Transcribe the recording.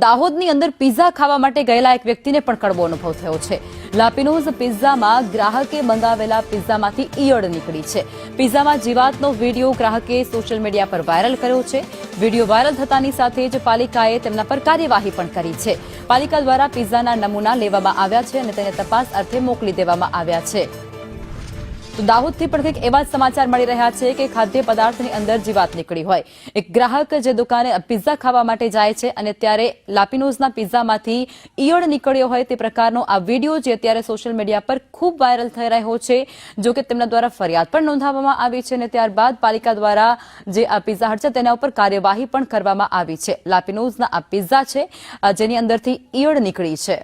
દાહોદની અંદર પિઝા ખાવા માટે ગયેલા એક વ્યક્તિને પણ કડવો અનુભવ થયો છે। લાપીનોઝ પિઝામાં ગ્રાહકે મંગાવેલા પિઝામાંથી ઈયળ નીકળી છે। પિઝામાં જીવાતનો વિડીયો ગ્રાહકે સોશિયલ મીડિયા પર વાયરલ કર્યો છે। વિડીયો વાયરલ થતાની સાથે જ પાલિકાએ તેમના પર કાર્યવાહી પણ કરી છે। પાલિકા દ્વારા પિઝાના નમૂના લેવામાં આવ્યા છે અને તેને તપાસ અર્થે મોકલી દેવામાં આવ્યા છે। તો દાહોદથી પણ કંઈક એવા સમાચાર મળી રહ્યા છે કે ખાદ્ય પદાર્થની અંદર જીવાત નીકળી હોય। એક ગ્રાહક જે દુકાને પિઝા ખાવા માટે જાય છે અને ત્યારે લાપીનોઝના પિઝામાંથી ઈયળ નીકળ્યો હોય તે પ્રકારનો આ વિડીયો જે અત્યારે સોશિયલ મીડિયા પર ખૂબ વાયરલ થઈ રહ્યો છે। જો કે તેમના દ્વારા ફરિયાદ પણ નોંધાવવામાં આવી છે અને ત્યારબાદ પાલિકા દ્વારા જે આ પિઝા હટ છે તેના ઉપર કાર્યવાહી પણ કરવામાં આવી છે। લાપીનોઝના આ પિઝા છે જેની અંદરથી ઈયળ નીકળી છે।